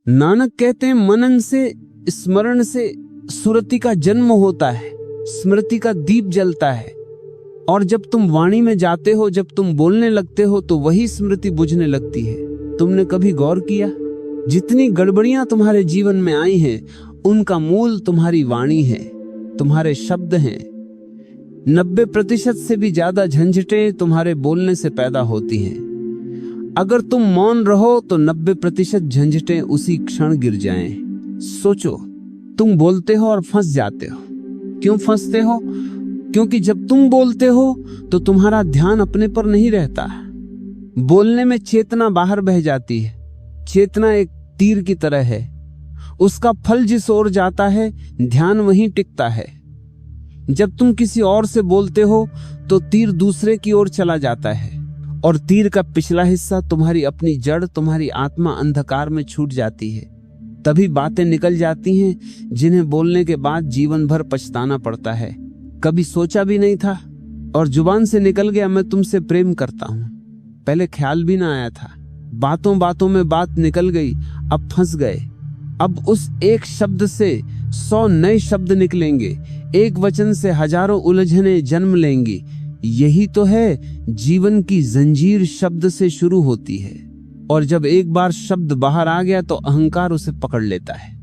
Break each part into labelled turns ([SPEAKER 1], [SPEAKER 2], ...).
[SPEAKER 1] नानक कहते हैं मनन से, स्मरण से सुरति का जन्म होता है, स्मृति का दीप जलता है। और जब तुम वाणी में जाते हो, जब तुम बोलने लगते हो, तो वही स्मृति बुझने लगती है। तुमने कभी गौर किया, जितनी गड़बड़ियां तुम्हारे जीवन में आई हैं, उनका मूल तुम्हारी वाणी है, तुम्हारे शब्द हैं। 90% से भी ज्यादा झंझटें तुम्हारे बोलने से पैदा होती हैं। अगर तुम मौन रहो तो 90% झंझटें उसी क्षण गिर जाएं। सोचो, तुम बोलते हो और फंस जाते हो। क्यों फंसते हो? क्योंकि जब तुम बोलते हो तो तुम्हारा ध्यान अपने पर नहीं रहता। बोलने में चेतना बाहर बह जाती है। चेतना एक तीर की तरह है, उसका फल जिस ओर जाता है, ध्यान वहीं टिकता है। जब तुम किसी और से बोलते हो तो तीर दूसरे की ओर चला जाता है, और तीर का पिछला हिस्सा, तुम्हारी अपनी जड़, तुम्हारी आत्मा अंधकार में छूट जाती है। तभी बातें निकल जाती हैं जिन्हें बोलने के बाद जीवन भर पछताना पड़ता है। कभी सोचा भी नहीं था और जुबान से निकल गया, मैं तुमसे प्रेम करता हूं। पहले ख्याल भी ना आया था, बातों बातों में बात निकल गई, अब फंस गए। अब उस एक शब्द से 100 नए शब्द निकलेंगे, एक वचन से हजारों उलझने जन्म लेंगी। यही तो है जीवन की जंजीर, शब्द से शुरू होती है। और जब एक बार शब्द बाहर आ गया तो अहंकार उसे पकड़ लेता है।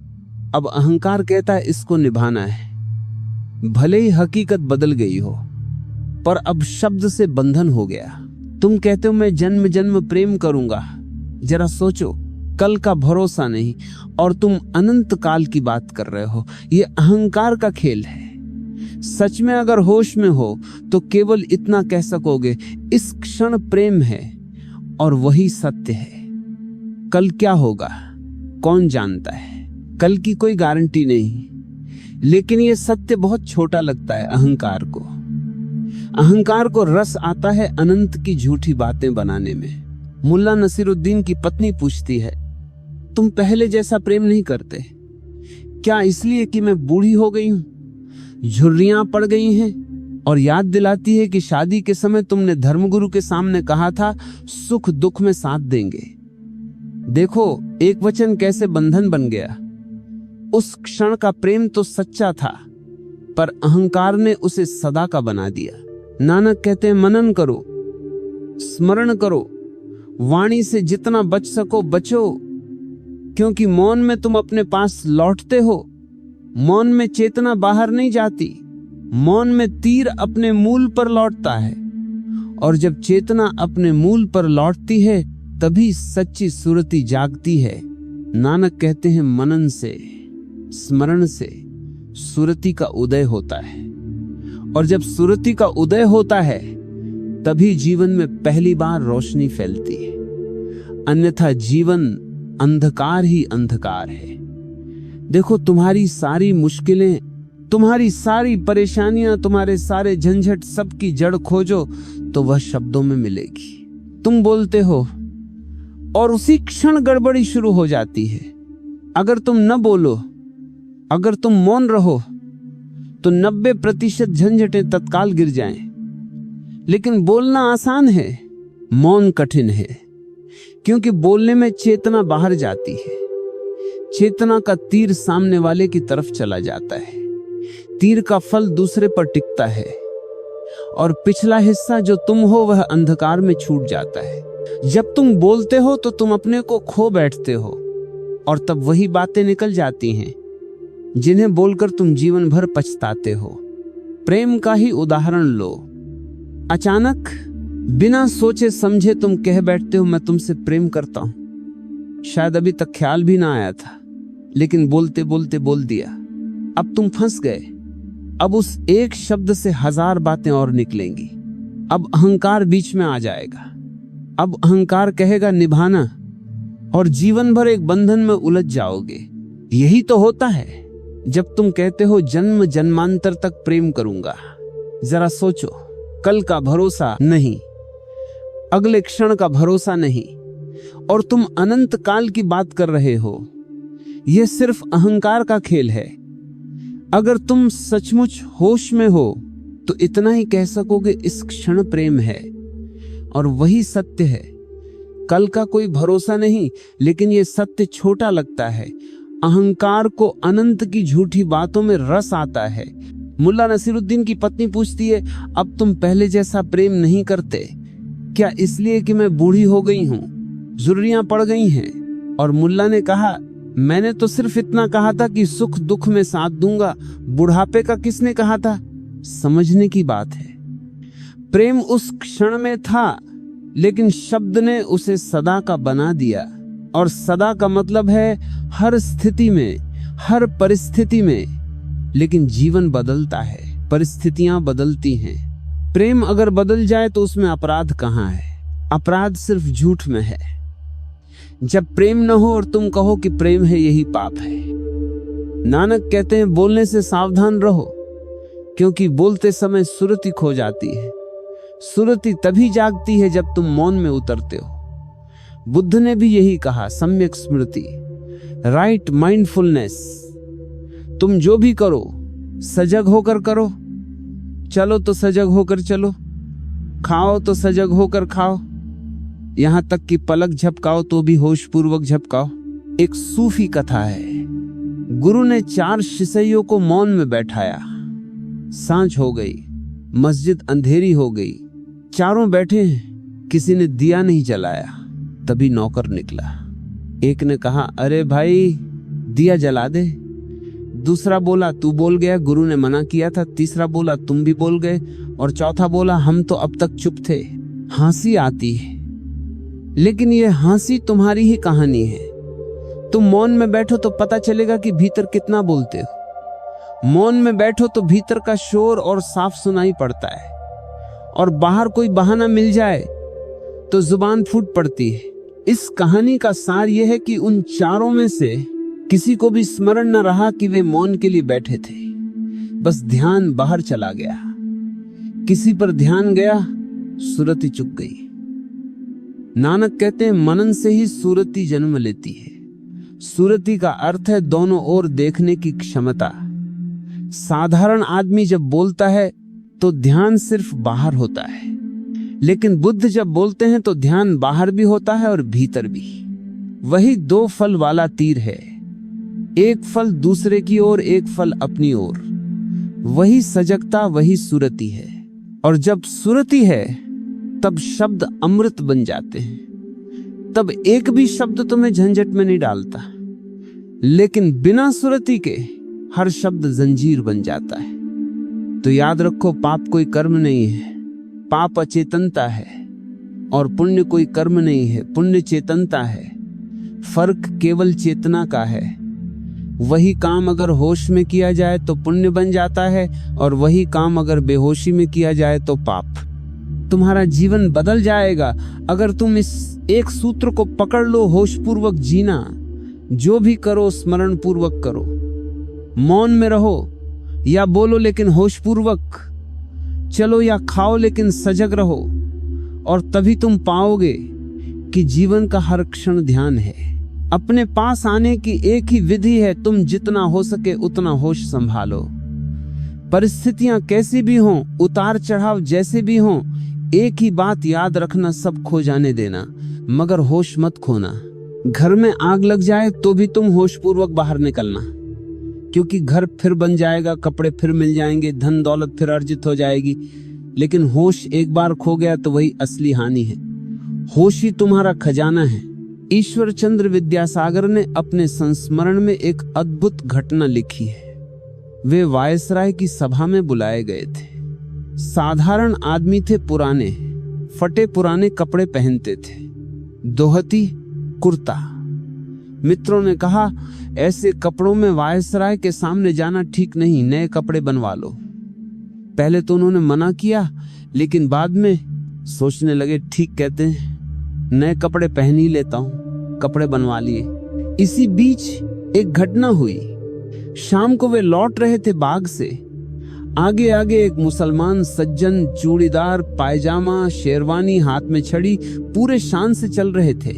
[SPEAKER 1] अब अहंकार कहता है इसको निभाना है। भले ही हकीकत बदल गई हो, पर अब शब्द से बंधन हो गया। तुम कहते हो मैं जन्म जन्म प्रेम करूंगा। जरा सोचो, कल का भरोसा नहीं और तुम अनंत काल की बात कर रहे हो। यह अहंकार का खेल है। सच में अगर होश में हो तो केवल इतना कह सकोगे, इस क्षण प्रेम है और वही सत्य है। कल क्या होगा कौन जानता है, कल की कोई गारंटी नहीं। लेकिन यह सत्य बहुत छोटा लगता है अहंकार को। अहंकार को रस आता है अनंत की झूठी बातें बनाने में। मुल्ला नसीरुद्दीन की पत्नी पूछती है, तुम पहले जैसा प्रेम नहीं करते क्या? इसलिए कि मैं बूढ़ी हो गई हूं, झुर्रियां पड़ गई हैं? और याद दिलाती है कि शादी के समय तुमने धर्मगुरु के सामने कहा था सुख दुख में साथ देंगे। देखो एक वचन कैसे बंधन बन गया। उस क्षण का प्रेम तो सच्चा था, पर अहंकार ने उसे सदा का बना दिया। नानक कहते हैं मनन करो, स्मरण करो, वाणी से जितना बच सको बचो, क्योंकि मौन में तुम अपने पास लौटते हो। मौन में चेतना बाहर नहीं जाती, मौन में तीर अपने मूल पर लौटता है। और जब चेतना अपने मूल पर लौटती है तभी सच्ची सुरति जागती है। नानक कहते हैं मनन से, स्मरण से सुरति का उदय होता है। और जब सुरति का उदय होता है तभी जीवन में पहली बार रोशनी फैलती है। अन्यथा जीवन अंधकार ही अंधकार है। देखो तुम्हारी सारी मुश्किलें, तुम्हारी सारी परेशानियां, तुम्हारे सारे झंझट, सबकी जड़ खोजो तो वह शब्दों में मिलेगी। तुम बोलते हो और उसी क्षण गड़बड़ी शुरू हो जाती है। अगर तुम न बोलो, अगर तुम मौन रहो तो 90% झंझटें तत्काल गिर जाएं। लेकिन बोलना आसान है, मौन कठिन है, क्योंकि बोलने में चेतना बाहर जाती है। चेतना का तीर सामने वाले की तरफ चला जाता है। तीर का फल दूसरे पर टिकता है और पिछला हिस्सा जो तुम हो वह अंधकार में छूट जाता है। जब तुम बोलते हो तो तुम अपने को खो बैठते हो और तब वही बातें निकल जाती हैं जिन्हें बोलकर तुम जीवन भर पछताते हो। प्रेम का ही उदाहरण लो। अचानक बिना सोचे समझे तुम कह बैठते हो मैं तुमसे प्रेम करता हूं। शायद अभी तक ख्याल भी ना आया था, लेकिन बोलते बोलते बोल दिया। अब तुम फंस गए। अब उस एक शब्द से 1000 बातें और निकलेंगी। अब अहंकार बीच में आ जाएगा। अब अहंकार कहेगा निभाना, और जीवन भर एक बंधन में उलझ जाओगे। यही तो होता है जब तुम कहते हो जन्म जन्मांतर तक प्रेम करूंगा। जरा सोचो, कल का भरोसा नहीं, अगले क्षण का भरोसा नहीं, और तुम अनंत काल की बात कर रहे हो। यह सिर्फ अहंकार का खेल है। अगर तुम सचमुच होश में हो तो इतना ही कह सकोगे इस क्षण प्रेम है, और वही सत्य है। कल का कोई भरोसा नहीं, लेकिन ये सत्य छोटा लगता है। अहंकार को अनंत की झूठी बातों में रस आता है। मुल्ला नसीरुद्दीन की पत्नी पूछती है, अब तुम पहले जैसा प्रेम नहीं करते क्या? इसलिए कि मैं बूढ़ी हो गई हूँ, जुर्रियां पड़ गई हैं। और मुल्ला ने कहा, मैंने तो सिर्फ इतना कहा था कि सुख दुख में साथ दूंगा, बुढ़ापे का किसने कहा था? समझने की बात है। प्रेम उस क्षण में था, लेकिन शब्द ने उसे सदा का बना दिया। और सदा का मतलब है हर स्थिति में, हर परिस्थिति में। लेकिन जीवन बदलता है, परिस्थितियां बदलती हैं। प्रेम अगर बदल जाए तो उसमें अपराध कहाँ है? अपराध सिर्फ झूठ में है। जब प्रेम न हो और तुम कहो कि प्रेम है, यही पाप है। नानक कहते हैं, बोलने से सावधान रहो, क्योंकि बोलते समय सुरति खो जाती है। सुरति तभी जागती है जब तुम मौन में उतरते हो। बुद्ध ने भी यही कहा, सम्यक स्मृति, राइट माइंडफुलनेस। तुम जो भी करो सजग होकर करो, चलो तो सजग होकर चलो, खाओ तो सजग होकर खाओ, यहां तक कि पलक झपकाओ तो भी होश पूर्वक झपकाओ। एक सूफी कथा है। गुरु ने 4 शिष्यों को मौन में बैठाया। सांझ हो गई, मस्जिद अंधेरी हो गई, चारों बैठे हैं, किसी ने दिया नहीं जलाया। तभी नौकर निकला। एक ने कहा, अरे भाई दिया जला दे। दूसरा बोला, तू बोल गया, गुरु ने मना किया था। तीसरा बोला, तुम भी बोल गए। और चौथा बोला, हम तो अब तक चुप थे। हंसी आती है, लेकिन यह हंसी तुम्हारी ही कहानी है। तुम मौन में बैठो तो पता चलेगा कि भीतर कितना बोलते हो। मौन में बैठो तो भीतर का शोर और साफ सुनाई पड़ता है, और बाहर कोई बहाना मिल जाए तो जुबान फूट पड़ती है। इस कहानी का सार यह है कि उन चारों में से किसी को भी स्मरण न रहा कि वे मौन के लिए बैठे थे। बस ध्यान बाहर चला गया। किसी पर ध्यान गया, सुरति चुक गई। नानक कहते हैं, मनन से ही सुरति जन्म लेती है। सुरति का अर्थ है दोनों ओर देखने की क्षमता। साधारण आदमी जब बोलता है तो ध्यान सिर्फ बाहर होता है, लेकिन बुद्ध जब बोलते हैं तो ध्यान बाहर भी होता है और भीतर भी। वही 2 फल वाला तीर है, एक फल दूसरे की ओर, एक फल अपनी ओर। वही सजगता, वही सुरति है। और जब सुरति है तब शब्द अमृत बन जाते हैं। तब एक भी शब्द तुम्हें झंझट में नहीं डालता। लेकिन बिना सुरति के हर शब्द जंजीर बन जाता है। तो याद रखो, पाप कोई कर्म नहीं है, पाप अचेतनता है। और पुण्य कोई कर्म नहीं है, पुण्य चेतनता है। फर्क केवल चेतना का है। वही काम अगर होश में किया जाए तो पुण्य बन जाता है, और वही काम अगर बेहोशी में किया जाए तो पाप। तुम्हारा जीवन बदल जाएगा अगर तुम इस एक सूत्र को पकड़ लो, होश पूर्वक जीना। जो भी करो स्मरण पूर्वक करो। मौन में रहो या बोलो लेकिन होश पूर्वक। चलो या खाओ लेकिन सजग रहो। और तभी तुम पाओगे कि जीवन का हर क्षण ध्यान है। अपने पास आने की एक ही विधि है, तुम जितना हो सके उतना होश संभालो। परिस्थितियां कैसी भी हों, उतार चढ़ाव जैसे भी हों, एक ही बात याद रखना, सब खो जाने देना, मगर होश मत खोना। घर में आग लग जाए तो भी तुम होश पूर्वक बाहर निकलना, क्योंकि घर फिर बन जाएगा, कपड़े फिर मिल जाएंगे, धन दौलत फिर अर्जित हो जाएगी। लेकिन होश एक बार खो गया तो वही असली हानि है। होश ही तुम्हारा खजाना है। ईश्वर चंद्र विद्यासागर ने अपने संस्मरण में एक अद्भुत घटना लिखी है। वे वायसराय की सभा में बुलाए गए थे। साधारण आदमी थे, पुराने फटे पुराने कपड़े पहनते थे, दोहती कुर्ता। मित्रों ने कहा, ऐसे कपड़ों में वायसराय के सामने जाना ठीक नहीं, नए कपड़े बनवा लो। पहले तो उन्होंने मना किया, लेकिन बाद में सोचने लगे, ठीक कहते हैं, नए कपड़े पहन ही लेता हूं। कपड़े बनवा लिए। इसी बीच एक घटना हुई। शाम को वे लौट रहे थे बाग से। आगे आगे एक मुसलमान सज्जन चूड़ीदार पायजामा शेरवानी हाथ में छड़ी पूरे शान से चल रहे थे।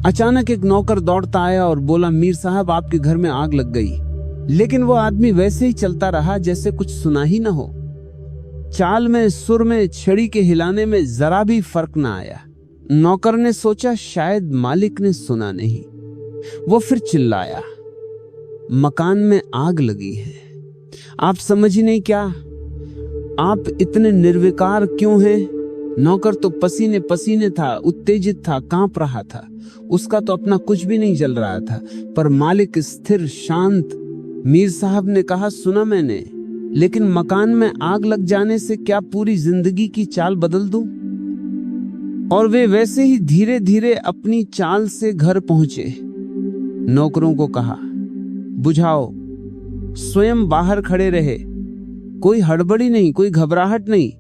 [SPEAKER 1] अचानक एक नौकर दौड़ता आया और बोला, मीर साहब आपके घर में आग लग गई। लेकिन वो आदमी वैसे ही चलता रहा जैसे कुछ सुना ही न हो। चाल में, सुर में, छड़ी के हिलाने में जरा भी फर्क न आया। नौकर ने सोचा शायद मालिक ने सुना नहीं। वो फिर चिल्लाया, मकान में आग लगी है। आप समझ ही नहीं क्या? आप इतने निर्विकार क्यों हैं? नौकर तो पसीने पसीने था, उत्तेजित था, कांप रहा था। उसका तो अपना कुछ भी नहीं जल रहा था, पर मालिक स्थिर शांत। मीर साहब ने कहा, सुना मैंने, लेकिन मकान में आग लग जाने से क्या पूरी जिंदगी की चाल बदल दूं? और वे वैसे ही धीरे धीरे अपनी चाल से घर पहुंचे। नौकरों को कहा, बुझाओ। स्वयं बाहर खड़े रहे। कोई हड़बड़ी नहीं, कोई घबराहट नहीं,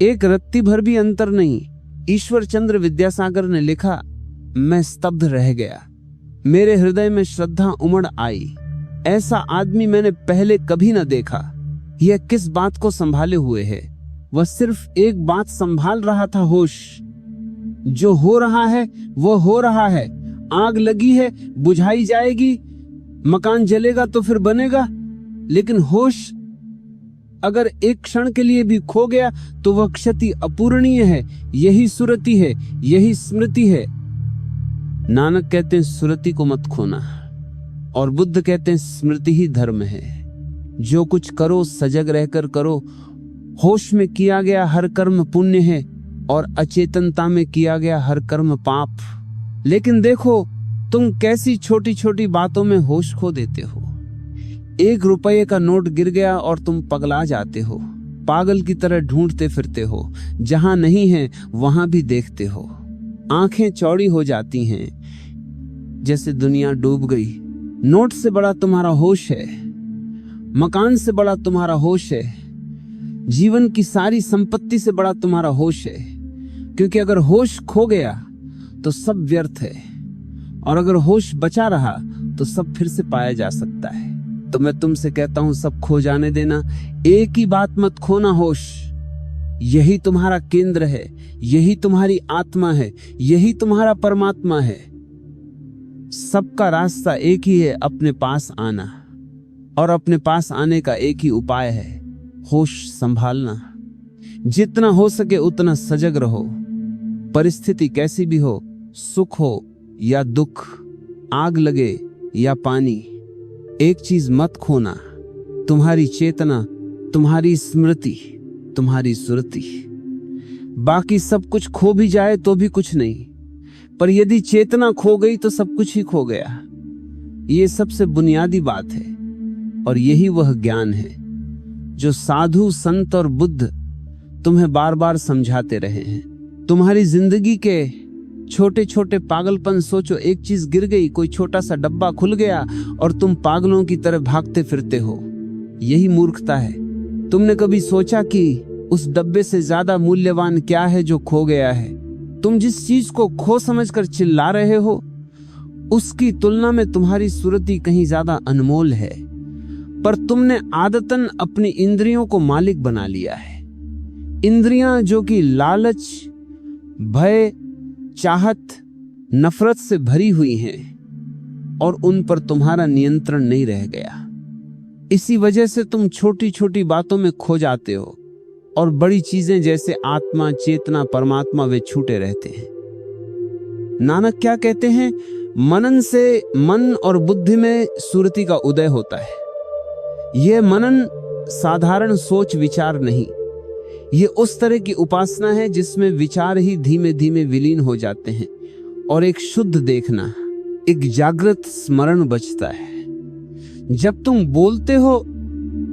[SPEAKER 1] एक रत्ती भर भी अंतर नहीं। ईश्वर चंद्र विद्यासागर ने लिखा, मैं स्तब्ध रह गया। मेरे हृदय में श्रद्धा उमड़ आई। ऐसा आदमी मैंने पहले कभी न देखा। यह किस बात को संभाले हुए है? वह सिर्फ एक बात संभाल रहा था, होश। जो हो रहा है वो हो रहा है। आग लगी है, बुझाई जाएगी। मकान जलेगा तो फिर बनेगा। लेकिन होश अगर एक क्षण के लिए भी खो गया तो वह क्षति अपूरणीय है। यही सुरति है, यही स्मृति है। नानक कहते हैं सुरति को मत खोना, और बुद्ध कहते हैं स्मृति ही धर्म है। जो कुछ करो सजग रहकर करो। होश में किया गया हर कर्म पुण्य है, और अचेतनता में किया गया हर कर्म पाप। लेकिन देखो तुम कैसी छोटी छोटी बातों में होश खो देते हो। 1 रुपये का नोट गिर गया और तुम पगला जाते हो। पागल की तरह ढूंढते फिरते हो, जहां नहीं है वहां भी देखते हो। आंखें चौड़ी हो जाती हैं, जैसे दुनिया डूब गई। नोट से बड़ा तुम्हारा होश है, मकान से बड़ा तुम्हारा होश है, जीवन की सारी संपत्ति से बड़ा तुम्हारा होश है। क्योंकि अगर होश खो गया तो सब व्यर्थ है, और अगर होश बचा रहा तो सब फिर से पाया जा सकता है। तो मैं तुमसे कहता हूं, सब खो जाने देना, एक ही बात मत खोना, होश। यही तुम्हारा केंद्र है, यही तुम्हारी आत्मा है, यही तुम्हारा परमात्मा है। सबका रास्ता एक ही है, अपने पास आना। और अपने पास आने का एक ही उपाय है, होश संभालना। जितना हो सके उतना सजग रहो। परिस्थिति कैसी भी हो, सुख हो या दुख, आग लगे या पानी, एक चीज मत खोना, तुम्हारी चेतना, तुम्हारी स्मृति, तुम्हारी सुरति। बाकी सब कुछ खो भी जाए तो भी कुछ नहीं, पर यदि चेतना खो गई तो सब कुछ ही खो गया। ये सबसे बुनियादी बात है, और यही वह ज्ञान है जो साधु संत और बुद्ध तुम्हें बार बार समझाते रहे हैं। तुम्हारी जिंदगी के छोटे छोटे पागलपन सोचो, एक चीज गिर गई, कोई छोटा सा डब्बा खुल गया और तुम पागलों की तरह भागते फिरते हो। यही मूर्खता है। तुमने कभी सोचा कि उस डब्बे से ज्यादा मूल्यवान क्या है जो खो गया है? तुम जिस चीज को खो समझकर चिल्ला रहे हो, उसकी तुलना में तुम्हारी सुरति कहीं ज्यादा अनमोल है। पर तुमने आदतन अपनी इंद्रियों को मालिक बना लिया है। इंद्रियां जो कि लालच, भय, चाहत, नफरत से भरी हुई हैं, और उन पर तुम्हारा नियंत्रण नहीं रह गया। इसी वजह से तुम छोटी छोटी बातों में खो जाते हो, और बड़ी चीजें जैसे आत्मा, चेतना, परमात्मा वे छूटे रहते हैं। नानक क्या कहते हैं? मनन से मन और बुद्धि में सुरति का उदय होता है। यह मनन साधारण सोच विचार नहीं, ये उस तरह की उपासना है जिसमें विचार ही धीमे धीमे विलीन हो जाते हैं, और एक शुद्ध देखना, एक जागृत स्मरण बचता है। जब तुम बोलते हो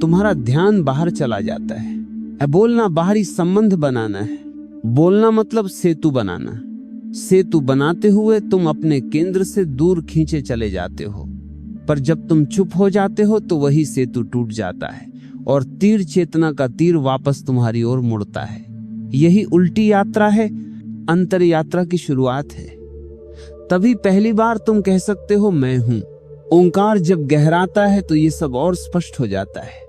[SPEAKER 1] तुम्हारा ध्यान बाहर चला जाता है। बोलना बाहरी संबंध बनाना है। बोलना मतलब सेतु बनाना। सेतु बनाते हुए तुम अपने केंद्र से दूर खींचे चले जाते हो, पर जब तुम चुप हो जाते हो तो वही सेतु टूट जाता है, और तीर चेतना का तीर वापस तुम्हारी ओर मुड़ता है। यही उल्टी यात्रा है, अंतर यात्रा की शुरुआत है। तभी पहली बार तुम कह सकते हो मैं हूं। ओंकार जब गहराता है तो ये सब और स्पष्ट हो जाता है।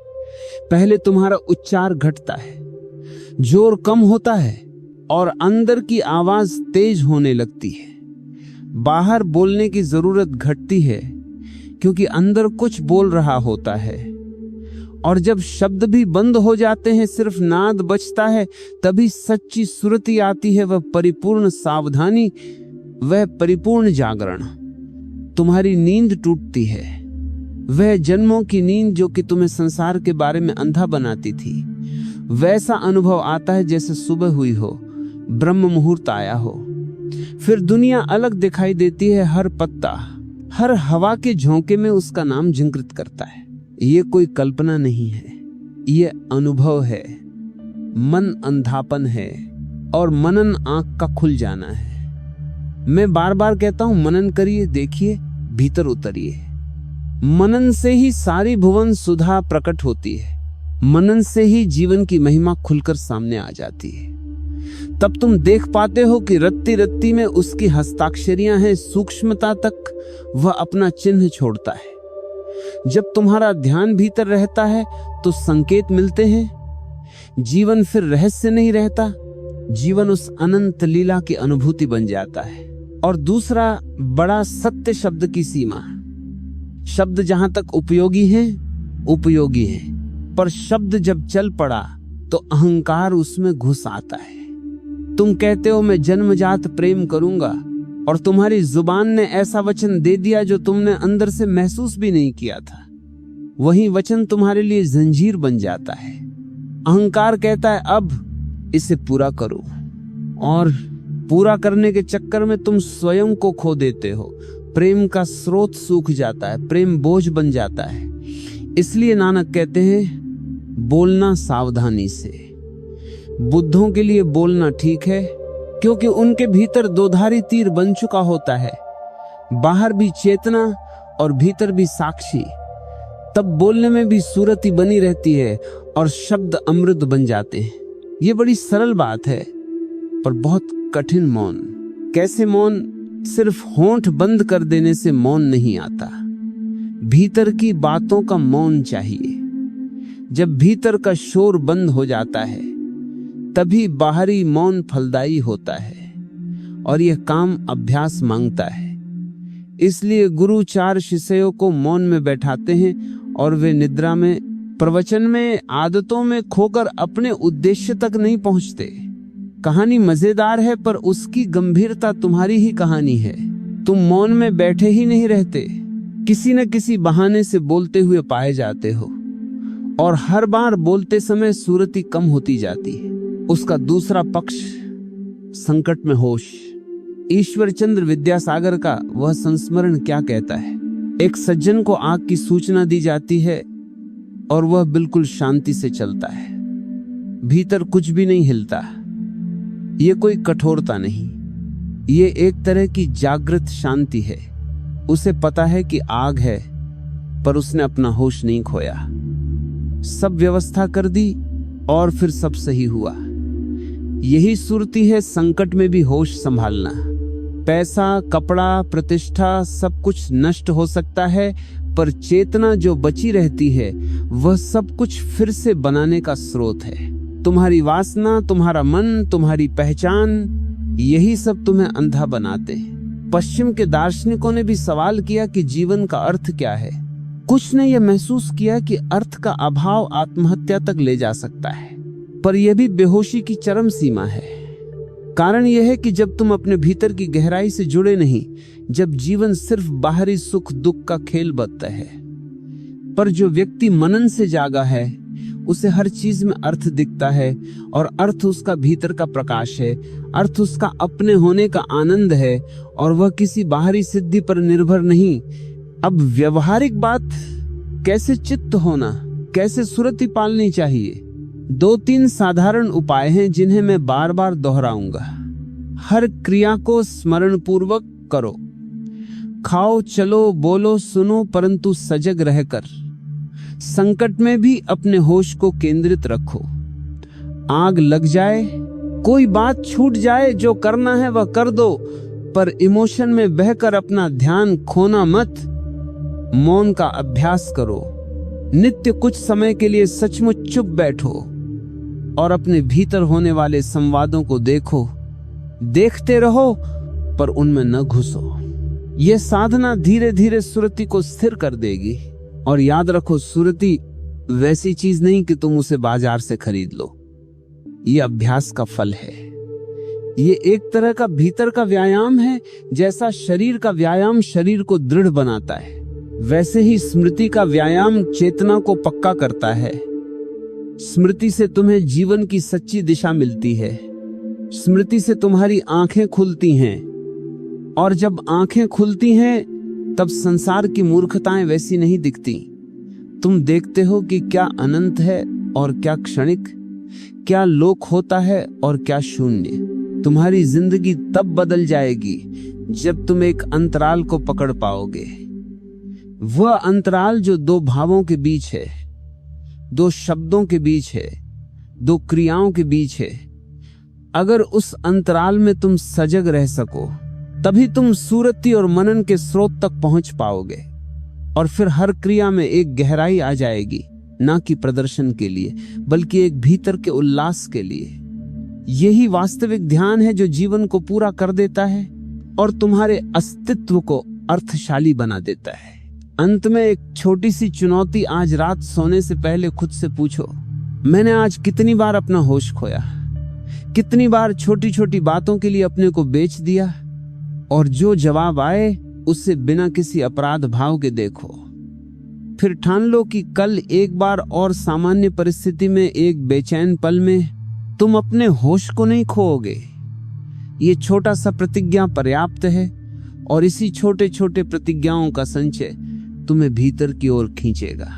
[SPEAKER 1] पहले तुम्हारा उच्चार घटता है, जोर कम होता है, और अंदर की आवाज तेज होने लगती है। बाहर बोलने की जरूरत घटती है, क्योंकि अंदर कुछ बोल रहा होता है, और जब शब्द भी बंद हो जाते हैं, सिर्फ नाद बचता है, तभी सच्ची सुरती आती है। वह परिपूर्ण सावधानी, वह परिपूर्ण जागरण। तुम्हारी नींद टूटती है, वह जन्मों की नींद जो कि तुम्हें संसार के बारे में अंधा बनाती थी। वैसा अनुभव आता है जैसे सुबह हुई हो, ब्रह्म मुहूर्त आया हो। फिर दुनिया अलग दिखाई देती है। हर पत्ता, हर हवा के झोंके में उसका नाम जिंकृत करता है। ये कोई कल्पना नहीं है, ये अनुभव है। मन अंधापन है और मनन आंख का खुल जाना है। मैं बार बार कहता हूं, मनन करिए, देखिए, भीतर उतरिए। मनन से ही सारी भुवन सुधा प्रकट होती है। मनन से ही जीवन की महिमा खुलकर सामने आ जाती है। तब तुम देख पाते हो कि रत्ती रत्ती में उसकी हस्ताक्षरियां हैं, सूक्ष्मता तक वह अपना चिन्ह छोड़ता है। जब तुम्हारा ध्यान भीतर रहता है तो संकेत मिलते हैं। जीवन फिर रहस्य नहीं रहता, जीवन उस अनंत लीला की अनुभूति बन जाता है। और दूसरा बड़ा सत्य, शब्द की सीमा। शब्द जहां तक उपयोगी हैं, उपयोगी हैं, पर शब्द जब चल पड़ा तो अहंकार उसमें घुस आता है। तुम कहते हो मैं जन्मजात प्रेम करूंगा, और तुम्हारी जुबान ने ऐसा वचन दे दिया जो तुमने अंदर से महसूस भी नहीं किया था। वही वचन तुम्हारे लिए जंजीर बन जाता है। अहंकार कहता है अब इसे पूरा करो, और पूरा करने के चक्कर में तुम स्वयं को खो देते हो। प्रेम का स्रोत सूख जाता है, प्रेम बोझ बन जाता है। इसलिए नानक कहते हैं, बोलना सावधानी से। बुद्धों के लिए बोलना ठीक है, क्योंकि उनके भीतर दोधारी तीर बन चुका होता है। बाहर भी चेतना और भीतर भी साक्षी। तब बोलने में भी सूरती बनी रहती है और शब्द अमृत बन जाते हैं। ये बड़ी सरल बात है, पर बहुत कठिन मौन। कैसे मौन? सिर्फ होंठ बंद कर देने से मौन नहीं आता। भीतर की बातों का मौन चाहिए। जब भीतर का शोर बंद हो जाता है, तभी बाहरी मौन फलदायी होता है। और यह काम अभ्यास मांगता है। इसलिए गुरु 4 शिष्यों को मौन में बैठाते हैं, और वे निद्रा में, प्रवचन में, आदतों में खोकर अपने उद्देश्य तक नहीं पहुंचते। कहानी मजेदार है, पर उसकी गंभीरता तुम्हारी ही कहानी है। तुम मौन में बैठे ही नहीं रहते, किसी न किसी बहाने से बोलते हुए पाए जाते हो, और हर बार बोलते समय सूरती कम होती जाती है। उसका दूसरा पक्ष, संकट में होश। ईश्वर चंद्र विद्यासागर का वह संस्मरण क्या कहता है? एक सज्जन को आग की सूचना दी जाती है और वह बिल्कुल शांति से चलता है, भीतर कुछ भी नहीं हिलता। ये कोई कठोरता नहीं, ये एक तरह की जागृत शांति है। उसे पता है कि आग है, पर उसने अपना होश नहीं खोया। सब व्यवस्था कर दी और फिर सब सही हुआ। यही सुरती है संकट में भी होश संभालना। पैसा, कपड़ा, प्रतिष्ठा सब कुछ नष्ट हो सकता है, पर चेतना जो बची रहती है वह सब कुछ फिर से बनाने का स्रोत है। तुम्हारी वासना, तुम्हारा मन, तुम्हारी पहचान, यही सब तुम्हें अंधा बनाते हैं। पश्चिम के दार्शनिकों ने भी सवाल किया कि जीवन का अर्थ क्या है। कुछ ने यह महसूस किया कि अर्थ का अभाव आत्महत्या तक ले जा सकता है, पर यह भी बेहोशी की चरम सीमा है। कारण यह है कि जब तुम अपने भीतर की गहराई से जुड़े नहीं, जब जीवन सिर्फ बाहरी सुख दुख का खेल बदता है। पर जो व्यक्ति मनन से जागा है, उसे हर चीज में अर्थ दिखता है, और अर्थ उसका भीतर का प्रकाश है, अर्थ उसका अपने होने का आनंद है, और वह किसी बाहरी सिद्धि पर निर्भर नहीं। अब व्यवहारिक बात, कैसे चित्त होना, कैसे सुरति पालनी चाहिए। 2-3 साधारण उपाय हैं जिन्हें मैं बार बार दोहराऊंगा। हर क्रिया को स्मरण पूर्वक करो। खाओ, चलो, बोलो, सुनो, परंतु सजग रहकर। संकट में भी अपने होश को केंद्रित रखो। आग लग जाए, कोई बात छूट जाए, जो करना है वह कर दो, पर इमोशन में बहकर अपना ध्यान खोना मत। मौन का अभ्यास करो। नित्य कुछ समय के लिए सचमुच चुप बैठो और अपने भीतर होने वाले संवादों को देखो। देखते रहो, पर उनमें न घुसो। यह साधना धीरे धीरे सुरति को स्थिर कर देगी। और याद रखो, सुरति वैसी चीज नहीं कि तुम उसे बाजार से खरीद लो। ये अभ्यास का फल है। ये एक तरह का भीतर का व्यायाम है। जैसा शरीर का व्यायाम शरीर को दृढ़ बनाता है, वैसे ही स्मृति का व्यायाम चेतना को पक्का करता है। स्मृति से तुम्हें जीवन की सच्ची दिशा मिलती है। स्मृति से तुम्हारी आंखें खुलती हैं, और जब आंखें खुलती हैं तब संसार की मूर्खताएं वैसी नहीं दिखती। तुम देखते हो कि क्या अनंत है और क्या क्षणिक, क्या लोक होता है और क्या शून्य। तुम्हारी जिंदगी तब बदल जाएगी जब तुम एक अंतराल को पकड़ पाओगे। वह अंतराल जो दो भावों के बीच है, दो शब्दों के बीच है, दो क्रियाओं के बीच है। अगर उस अंतराल में तुम सजग रह सको, तभी तुम सुरति और मनन के स्रोत तक पहुंच पाओगे। और फिर हर क्रिया में एक गहराई आ जाएगी, ना कि प्रदर्शन के लिए बल्कि एक भीतर के उल्लास के लिए। यही वास्तविक ध्यान है जो जीवन को पूरा कर देता है और तुम्हारे अस्तित्व को अर्थशाली बना देता है। अंत में एक छोटी सी चुनौती। आज रात सोने से पहले खुद से पूछो, मैंने आज कितनी बार अपना होश खोया, कितनी बार छोटी छोटी बातों के लिए अपने को बेच दिया। और जो जवाब आए उससे बिना किसी अपराध भाव के देखो। फिर ठान लो कि कल एक बार और सामान्य परिस्थिति में एक बेचैन पल में तुम अपने होश को नहीं खोओगे। ये छोटा सा प्रतिज्ञा पर्याप्त है, और इसी छोटे छोटे प्रतिज्ञाओं का संचय तुम्हें भीतर की ओर खींचेगा।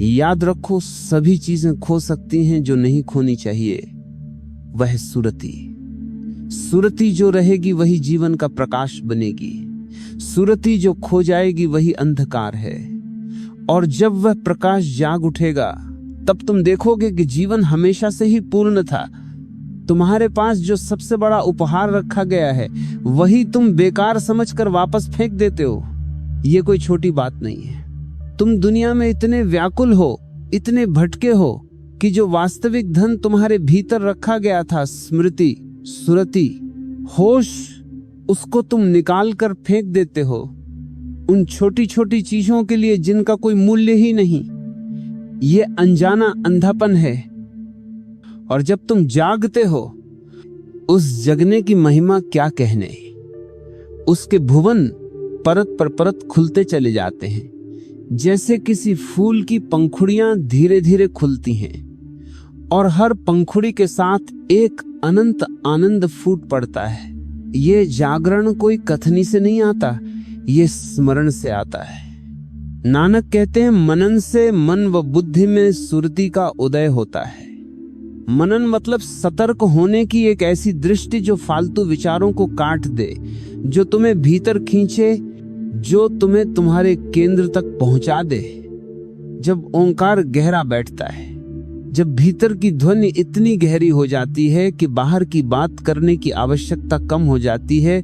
[SPEAKER 1] याद रखो, सभी चीजें खो सकती हैं जो नहीं खोनी चाहिए, वह सुरति। सुरति जो रहेगी वही जीवन का प्रकाश बनेगी। सुरति जो खो जाएगी वही अंधकार है। और जब वह प्रकाश जाग उठेगा तब तुम देखोगे कि जीवन हमेशा से ही पूर्ण था। तुम्हारे पास जो सबसे बड़ा उपहार रखा गया है वही तुम बेकार समझकर वापस फेंक देते हो। ये कोई छोटी बात नहीं है। तुम दुनिया में इतने व्याकुल हो, इतने भटके हो कि जो वास्तविक धन तुम्हारे भीतर रखा गया था, स्मृति, सुरति, होश, उसको तुम निकाल कर फेंक देते हो उन छोटी छोटी चीजों के लिए जिनका कोई मूल्य ही नहीं। ये अनजाना अंधापन है। और जब तुम जागते हो, उस जगने की महिमा क्या कहने। उसके भुवन परत पर परत खुलते चले जाते हैं, जैसे किसी फूल की पंखुड़ियां धीरे धीरे खुलती हैं, और हर पंखुड़ी के साथ एक अनंत आनंद फूट पड़ता है। ये जागरण कोई कथनी से नहीं आता, ये स्मरण से आता है। नानक कहते हैं, मनन से मन व बुद्धि में सुरति का उदय होता है। मनन मतलब सतर्क होने की एक ऐसी दृष्टि जो फालतू विचारों को काट दे, जो तुम्हें भीतर खींचे, जो तुम्हें तुम्हारे केंद्र तक पहुंचा दे। जब ओंकार गहरा बैठता है, जब भीतर की ध्वनि इतनी गहरी हो जाती है कि बाहर की बात करने की आवश्यकता कम हो जाती है,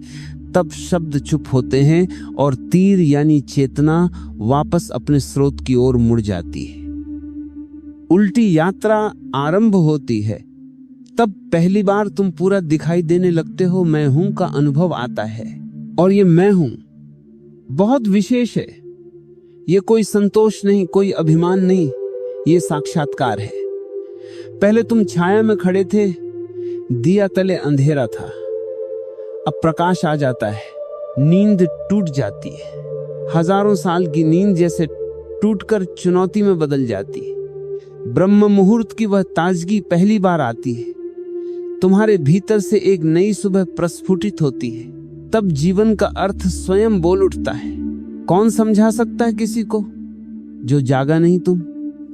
[SPEAKER 1] तब शब्द चुप होते हैं और तीर यानी चेतना वापस अपने स्रोत की ओर मुड़ जाती है। उल्टी यात्रा आरंभ होती है। तब पहली बार तुम पूरा दिखाई देने लगते हो, मैं हूं का अनुभव आता है। और ये मैं हूं बहुत विशेष है। ये कोई संतोष नहीं, कोई अभिमान नहीं, ये साक्षात्कार है। पहले तुम छाया में खड़े थे, दिया तले अंधेरा था, अब प्रकाश आ जाता है, नींद टूट जाती है। हजारों साल की नींद जैसे टूटकर चुनौती में बदल जाती है। ब्रह्म मुहूर्त की वह ताजगी पहली बार आती है। तुम्हारे भीतर से एक नई सुबह प्रस्फुटित होती है। तब जीवन का अर्थ स्वयं बोल उठता है। कौन समझा सकता है किसी को जो जागा नहीं तुम?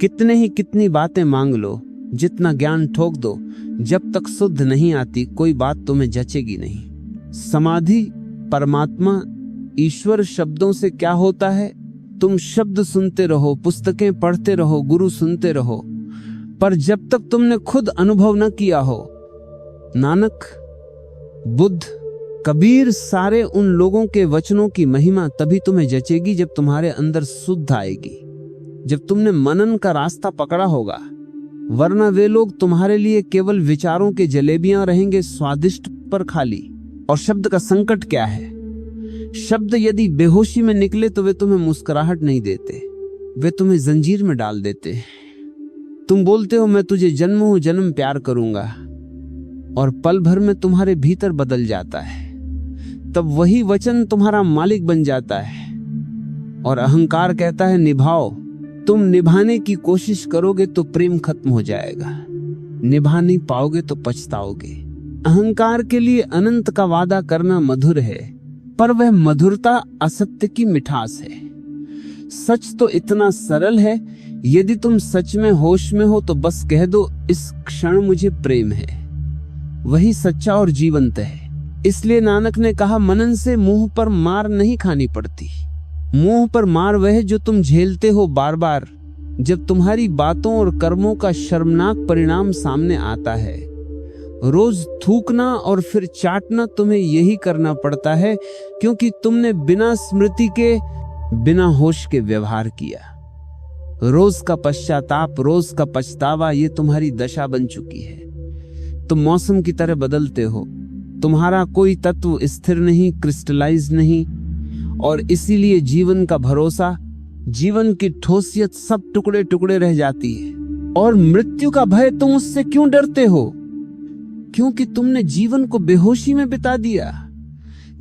[SPEAKER 1] कितनी बातें मांग लो, जितना ज्ञान ठोक दो, जब तक शुद्ध नहीं आती कोई बात तुम्हें जचेगी नहीं। समाधि, परमात्मा, ईश्वर शब्दों से क्या होता है? तुम शब्द सुनते रहो, पुस्तकें पढ़ते रहो, गुरु सुनते रहो, पर जब तक तुमने खुद अनुभव न किया हो। नानक, बुद्ध, कबीर, सारे उन लोगों के वचनों की महिमा तभी तुम्हें जचेगी जब तुम्हारे अंदर शुद्ध आएगी, जब तुमने मनन का रास्ता पकड़ा होगा। वरना वे लोग तुम्हारे लिए केवल विचारों के जलेबियां रहेंगे, स्वादिष्ट पर खाली। और शब्द का संकट क्या है? शब्द यदि बेहोशी में निकले तो वे तुम्हें मुस्कुराहट नहीं देते, वे तुम्हें जंजीर में डाल देते। तुम बोलते हो मैं तुझे जन्मों जन्म प्यार करूंगा, और पल भर में तुम्हारे भीतर बदल जाता है। तब वही वचन तुम्हारा मालिक बन जाता है और अहंकार कहता है निभाओ। तुम निभाने की कोशिश करोगे तो प्रेम खत्म हो जाएगा, निभा नहीं पाओगे तो पछताओगे। अहंकार के लिए अनंत का वादा करना मधुर है, पर वह मधुरता असत्य की मिठास है। सच तो इतना सरल है, यदि तुम सच में होश में हो तो बस कह दो इस क्षण मुझे प्रेम है। वही सच्चा और जीवंत है। इसलिए नानक ने कहा मनन से मुंह पर मार नहीं खानी पड़ती। मुंह पर मार वह जो तुम झेलते हो बार बार, जब तुम्हारी बातों और कर्मों का शर्मनाक परिणाम सामने आता है। रोज थूकना और फिर चाटना तुम्हें यही करना पड़ता है, क्योंकि तुमने बिना स्मृति के, बिना होश के व्यवहार किया। रोज का पश्चाताप, रोज का पछतावा, ये तुम्हारी दशा बन चुकी है। तुम मौसम की तरह बदलते हो, तुम्हारा कोई तत्व स्थिर नहीं, क्रिस्टलाइज नहीं, और इसीलिए जीवन का भरोसा, जीवन की ठोसियत सब टुकड़े टुकड़े रह जाती है। और मृत्यु का भय, तुम उससे क्यों डरते हो? क्योंकि तुमने जीवन को बेहोशी में बिता दिया।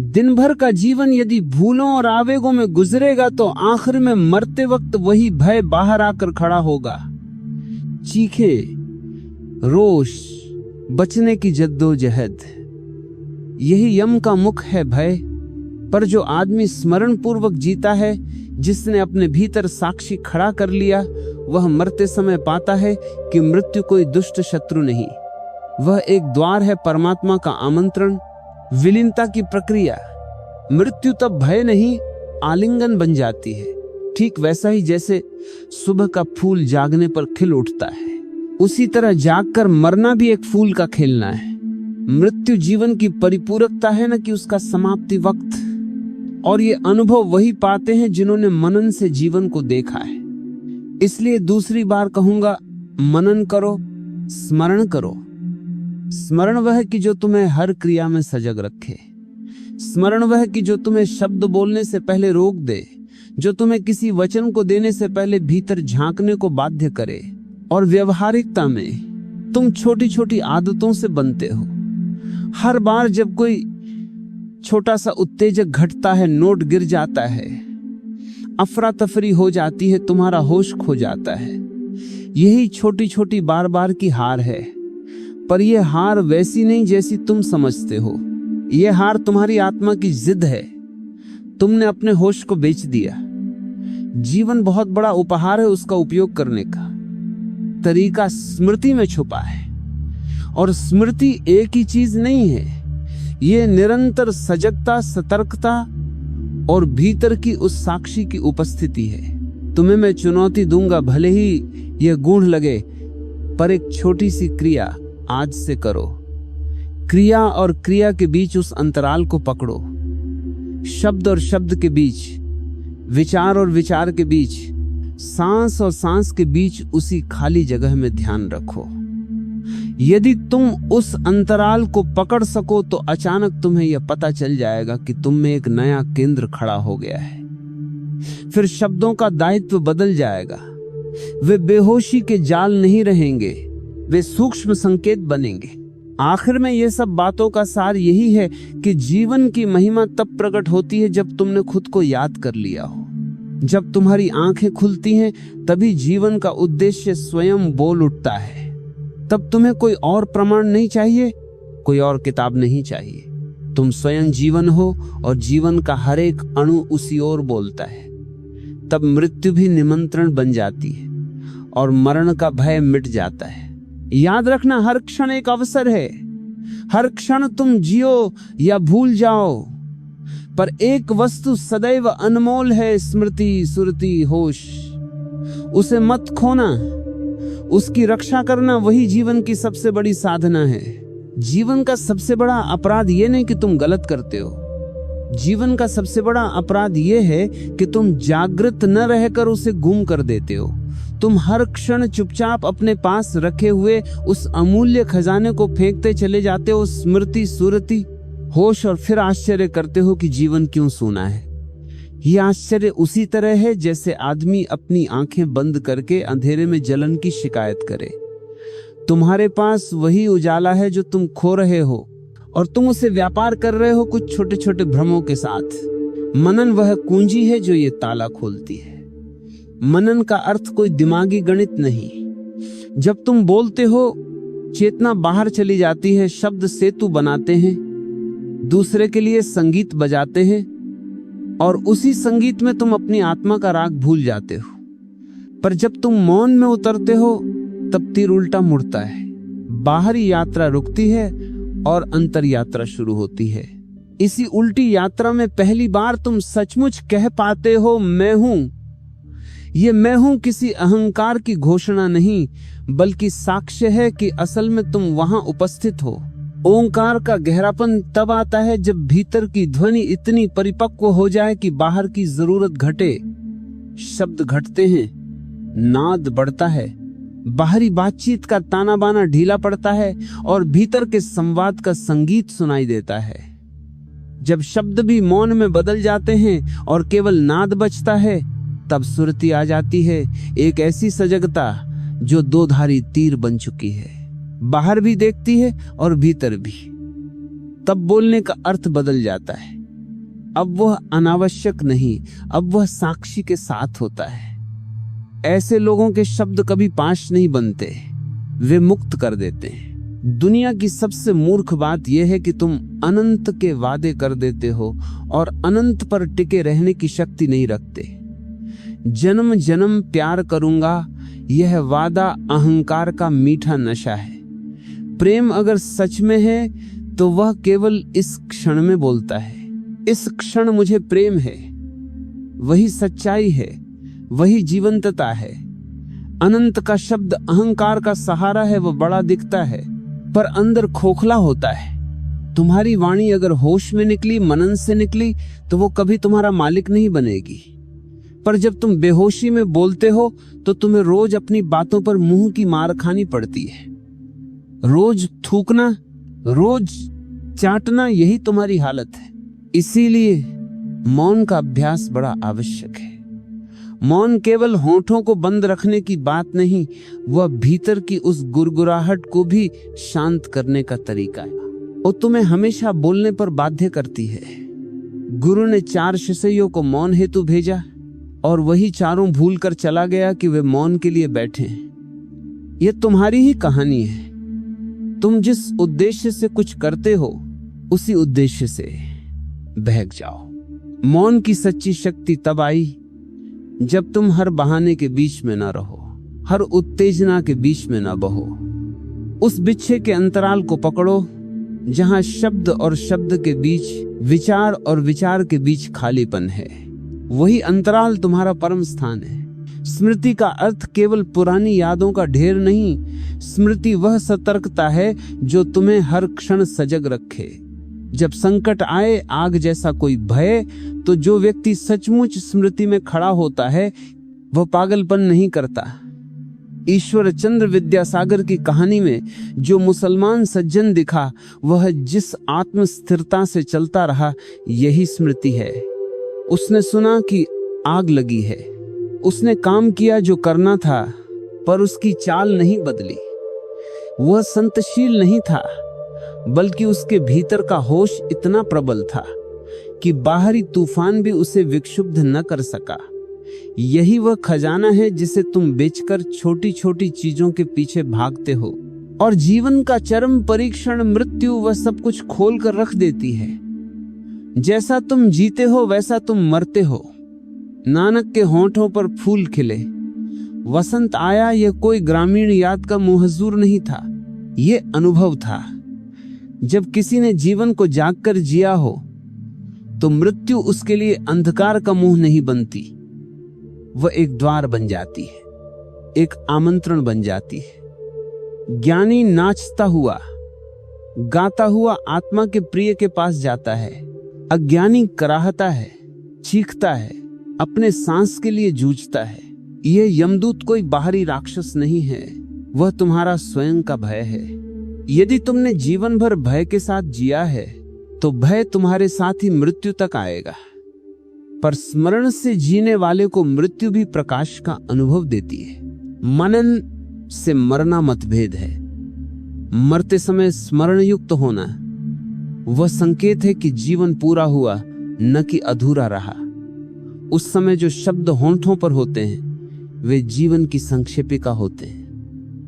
[SPEAKER 1] दिन भर का जीवन यदि भूलों और आवेगों में गुजरेगा तो आखिर में मरते वक्त वही भय बाहर आकर खड़ा होगा। चीखे, रोष, बचने की जद्दोजहद, यही यम का मुख है भय। पर जो आदमी स्मरण पूर्वक जीता है, जिसने अपने भीतर साक्षी खड़ा कर लिया, वह मरते समय पाता है कि मृत्यु कोई दुष्ट शत्रु नहीं, वह एक द्वार है परमात्मा का आमंत्रण, विलीनता की प्रक्रिया। मृत्यु तब भय नहीं, आलिंगन बन जाती है। ठीक वैसा ही जैसे सुबह का फूल जागने पर खिल उठता है, उसी तरह जागकर मरना भी एक फूल का खिलना है। मृत्यु जीवन की परिपूरकता है, न कि उसका समाप्ति वक्त। और ये अनुभव वही पाते हैं जिन्होंने मनन से जीवन को देखा है। इसलिए दूसरी बार कहूंगा, मनन करो, स्मरण करो। स्मरण वह कि जो तुम्हें हर क्रिया में सजग रखे। स्मरण वह कि जो तुम्हें शब्द बोलने से पहले रोक दे, जो तुम्हें किसी वचन को देने से पहले भीतर झांकने को बाध्य करे। और व्यवहारिकता में तुम छोटी छोटी आदतों से बनते हो। हर बार जब कोई छोटा सा उत्तेजक घटता है, नोट गिर जाता है, अफरा तफरी हो जाती है, तुम्हारा होश खो जाता है। यही छोटी छोटी बार बार की हार है। पर यह हार वैसी नहीं जैसी तुम समझते हो। यह हार तुम्हारी आत्मा की जिद है। तुमने अपने होश को बेच दिया। जीवन बहुत बड़ा उपहार है, उसका उपयोग करने का तरीका स्मृति में छुपा है। और स्मृति एक ही चीज नहीं है, ये निरंतर सजगता, सतर्कता और भीतर की उस साक्षी की उपस्थिति है। तुम्हें मैं चुनौती दूंगा, भले ही यह गूढ़ लगे, पर एक छोटी सी क्रिया आज से करो। क्रिया और क्रिया के बीच उस अंतराल को पकड़ो। शब्द और शब्द के बीच, विचार और विचार के बीच, सांस और सांस के बीच उसी खाली जगह में ध्यान रखो। यदि तुम उस अंतराल को पकड़ सको तो अचानक तुम्हें यह पता चल जाएगा कि तुम में एक नया केंद्र खड़ा हो गया है। फिर शब्दों का दायित्व बदल जाएगा। वे बेहोशी के जाल नहीं रहेंगे, वे सूक्ष्म संकेत बनेंगे। आखिर में ये सब बातों का सार यही है कि जीवन की महिमा तब प्रकट होती है जब तुमने खुद को याद कर लिया हो। जब तुम्हारी आंखें खुलती हैं, तभी जीवन का उद्देश्य स्वयं बोल उठता है। तब तुम्हें कोई और प्रमाण नहीं चाहिए, कोई और किताब नहीं चाहिए। तुम स्वयं जीवन हो और जीवन का हर एक अणु उसी ओर बोलता है। तब मृत्यु भी निमंत्रण बन जाती है और मरण का भय मिट जाता है। याद रखना, हर क्षण एक अवसर है। हर क्षण तुम जियो या भूल जाओ, पर एक वस्तु सदैव अनमोल है, स्मृति, सुरति, होश। उसे मत खोना, उसकी रक्षा करना वही जीवन की सबसे बड़ी साधना है। जीवन का सबसे बड़ा अपराध ये नहीं कि तुम गलत करते हो। जीवन का सबसे बड़ा अपराध ये है कि तुम जागृत न रहकर उसे गुम कर देते हो। तुम हर क्षण चुपचाप अपने पास रखे हुए उस अमूल्य खजाने को फेंकते चले जाते हो, स्मृति, सुरति, होश, और फिर आश्चर्य करते हो कि जीवन क्यों सूना है, ये आश्चर्य उसी तरह है जैसे आदमी अपनी आंखें बंद करके अंधेरे में जलन की शिकायत करे। तुम्हारे पास वही उजाला है जो तुम खो रहे हो और तुम उसे व्यापार कर रहे हो कुछ छोटे छोटे भ्रमों के साथ। मनन वह कुंजी है जो ये ताला खोलती है। मनन का अर्थ कोई दिमागी गणित नहीं। जब तुम बोलते हो चेतना बाहर चली जाती है, शब्द सेतु बनाते हैं, दूसरे के लिए संगीत बजाते हैं और उसी संगीत में तुम अपनी आत्मा का राग भूल जाते हो। पर जब तुम मौन में उतरते हो तब तीर उल्टा मुड़ता है। बाहरी यात्रा रुकती है और अंतर यात्रा शुरू होती है। इसी उल्टी यात्रा में पहली बार तुम सचमुच कह पाते हो मैं हूं। ये मैं हूं किसी अहंकार की घोषणा नहीं, बल्कि साक्ष्य है कि असल में तुम वहां उपस्थित हो। ओंकार का गहरापन तब आता है जब भीतर की ध्वनि इतनी परिपक्व हो जाए कि बाहर की जरूरत घटे। शब्द घटते हैं, नाद बढ़ता है, बाहरी बातचीत का ताना बाना ढीला पड़ता है और भीतर के संवाद का संगीत सुनाई देता है। जब शब्द भी मौन में बदल जाते हैं और केवल नाद बचता है, तब सुरती आ जाती है, एक ऐसी सजगता जो दो धारी तीर बन चुकी है, बाहर भी देखती है और भीतर भी। तब बोलने का अर्थ बदल जाता है। अब वह अनावश्यक नहीं, अब वह साक्षी के साथ होता है। ऐसे लोगों के शब्द कभी पाश नहीं बनते, वे मुक्त कर देते हैं। दुनिया की सबसे मूर्ख बात यह है कि तुम अनंत के वादे कर देते हो और अनंत पर टिके रहने की शक्ति नहीं रखते। जन्म जन्म प्यार करूंगा, यह वादा अहंकार का मीठा नशा है। प्रेम अगर सच में है तो वह केवल इस क्षण में बोलता है, इस क्षण मुझे प्रेम है। वही सच्चाई है, वही जीवंतता है। अनंत का शब्द अहंकार का सहारा है, वह बड़ा दिखता है पर अंदर खोखला होता है। तुम्हारी वाणी अगर होश में निकली, मनन से निकली, तो वो कभी तुम्हारा मालिक नहीं बनेगी। पर जब तुम बेहोशी में बोलते हो तो तुम्हें रोज अपनी बातों पर मुंह की मार खानी पड़ती है। रोज थूकना, रोज चाटना, यही तुम्हारी हालत है। इसीलिए मौन का अभ्यास बड़ा आवश्यक है। मौन केवल होठों को बंद रखने की बात नहीं, वह भीतर की उस गुरगुराहट को भी शांत करने का तरीका है। वो तुम्हें हमेशा बोलने पर बाध्य करती है। गुरु ने 4 शिष्यों को मौन हेतु भेजा और वही चारों भूल कर चला गया कि वे मौन के लिए बैठे। यह तुम्हारी ही कहानी है। तुम जिस उद्देश्य से कुछ करते हो, उसी उद्देश्य से बहक जाओ। मौन की सच्ची शक्ति तब आई जब तुम हर बहाने के बीच में ना रहो, हर उत्तेजना के बीच में ना बहो। उस बिच्छे के अंतराल को पकड़ो जहां शब्द और शब्द के बीच, विचार और विचार के बीच खालीपन है। वही अंतराल तुम्हारा परम स्थान है। स्मृति का अर्थ केवल पुरानी यादों का ढेर नहीं, स्मृति वह सतर्कता है जो तुम्हें हर क्षण सजग रखे। जब संकट आए, आग जैसा कोई भय, तो जो व्यक्ति सचमुच स्मृति में खड़ा होता है वह पागलपन नहीं करता। ईश्वर चंद्र विद्यासागर की कहानी में जो मुसलमान सज्जन दिखा, वह जिस आत्म स्थिरता से चलता रहा, यही स्मृति है। उसने सुना कि आग लगी है, उसने काम किया जो करना था, पर उसकी चाल नहीं बदली। वह संतशील नहीं था, बल्कि उसके भीतर का होश इतना प्रबल था कि बाहरी तूफान भी उसे विक्षुब्ध न कर सका। यही वह खजाना है जिसे तुम बेचकर छोटी छोटी चीजों के पीछे भागते हो, और जीवन का चरम परीक्षण मृत्यु वह सब कुछ खोल कर रख देती है। जैसा तुम जीते हो वैसा तुम मरते हो। नानक के होंठों पर फूल खिले, वसंत आया। यह कोई ग्रामीण याद का मुहज्जूर नहीं था, यह अनुभव था। जब किसी ने जीवन को जागकर जिया हो तो मृत्यु उसके लिए अंधकार का मुंह नहीं बनती, वह एक द्वार बन जाती है, एक आमंत्रण बन जाती है। ज्ञानी नाचता हुआ, गाता हुआ आत्मा के प्रिय के पास जाता है। अज्ञानी कराहता है, चीखता है, अपने सांस के लिए जूझता है। यह यमदूत कोई बाहरी राक्षस नहीं है, वह तुम्हारा स्वयं का भय है। यदि तुमने जीवन भर भय के साथ जिया है तो भय तुम्हारे साथ ही मृत्यु तक आएगा। पर स्मरण से जीने वाले को मृत्यु भी प्रकाश का अनुभव देती है। मनन से मरना मतभेद है। मरते समय स्मरण युक्त होना वह संकेत है कि जीवन पूरा हुआ, न कि अधूरा रहा। उस समय जो शब्द होंठों पर होते हैं वे जीवन की संक्षेपिका होते हैं।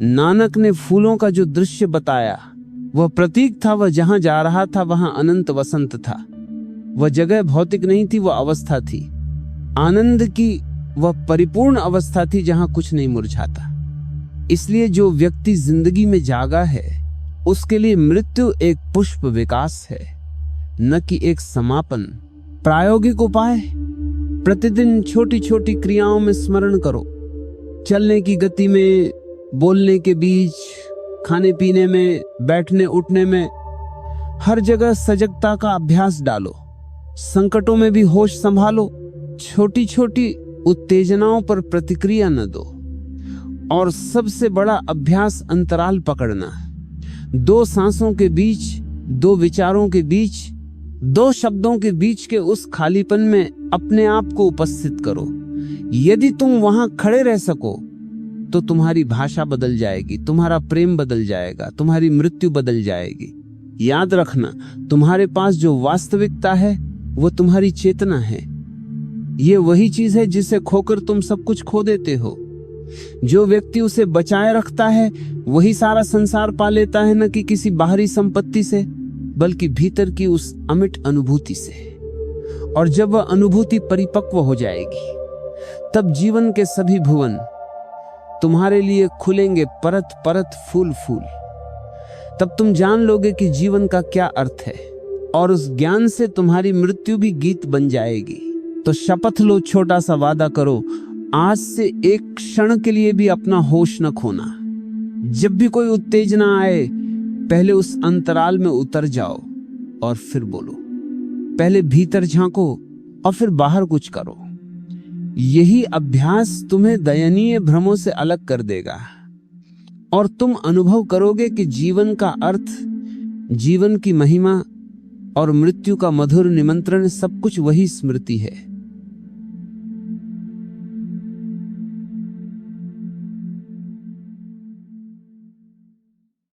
[SPEAKER 1] नानक ने फूलों का जो दृश्य बताया वह प्रतीक था। वह जहां जा रहा था वहां अनंत वसंत था। वह जगह भौतिक नहीं थी, वह अवस्था थी। आनंद की वह परिपूर्ण अवस्था थी जहां कुछ नहीं मुरझाता। इसलिए जो व्यक्ति जिंदगी में जागा है उसके लिए मृत्यु एक पुष्प विकास है, न कि एक समापन। प्रायोगिक उपाय: प्रतिदिन छोटी छोटी क्रियाओं में स्मरण करो। चलने की गति में, बोलने के बीच, खाने पीने में, बैठने उठने में, हर जगह सजगता का अभ्यास डालो। संकटों में भी होश संभालो। छोटी छोटी उत्तेजनाओं पर प्रतिक्रिया न दो। और सबसे बड़ा अभ्यास अंतराल पकड़ना। 2 सांसों के बीच, 2 विचारों के बीच, 2 शब्दों के बीच के उस खालीपन में अपने आप को उपस्थित करो। यदि तुम वहां खड़े रह सको तो तुम्हारी भाषा बदल जाएगी, तुम्हारा प्रेम बदल जाएगा, तुम्हारी मृत्यु बदल जाएगी। याद रखना, तुम्हारे पास जो वास्तविकता है वो तुम्हारी चेतना है। ये वही चीज है जिसे खोकर तुम सब कुछ खो देते हो। जो व्यक्ति उसे बचाए रखता है वही सारा संसार पा लेता है, न कि किसी बाहरी संपत्ति से बल्कि भीतर की उस अमिट अनुभूति से। और जब वह अनुभूति परिपक्व हो जाएगी तब जीवन के सभी भुवन तुम्हारे लिए खुलेंगे, परत परत, फूल फूल। तब तुम जान लोगे कि जीवन का क्या अर्थ है, और उस ज्ञान से तुम्हारी मृत्यु भी गीत बन जाएगी। तो शपथ लो, छोटा सा वादा करो, आज से एक क्षण के लिए भी अपना होश न खोना। जब भी कोई उत्तेजना आए पहले उस अंतराल में उतर जाओ और फिर बोलो। पहले भीतर झांको और फिर बाहर कुछ करो। यही अभ्यास तुम्हें दयनीय भ्रमों से अलग कर देगा और तुम अनुभव करोगे कि जीवन का अर्थ, जीवन की महिमा और मृत्यु का मधुर निमंत्रण सब कुछ वही स्मृति है।